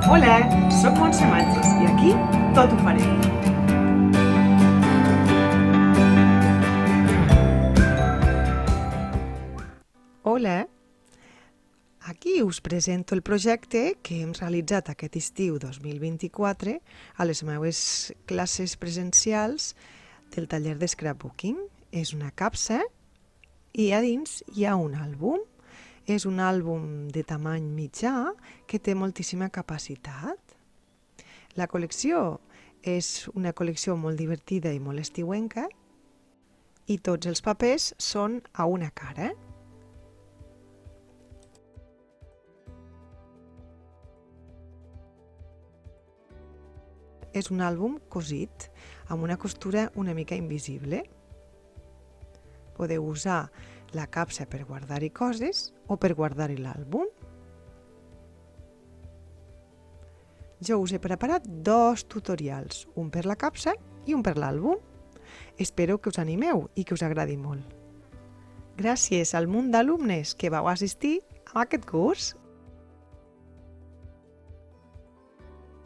Hola, sóc Montse Matges i aquí tot ho farem. Hola, aquí us presento el projecte que hem realitzat aquest estiu 2024 a les meves classes presencials del taller de scrapbooking. És una capsa i a dins hi ha un àlbum. És un àlbum de tamany mitjà que té moltíssima capacitat. La col·lecció és una col·lecció molt divertida i molt estiuenca i tots els papers són a una cara. És un àlbum cosit, amb una costura una mica invisible. Podeu usar la capsa per guardar-hi coses o per guardar-hi l'àlbum. Jo us he preparat 2 tutorials, un per la capsa i un per l'àlbum. Espero que us animeu i que us agradi molt. Gràcies al munt d'alumnes que vau assistir a aquest curs.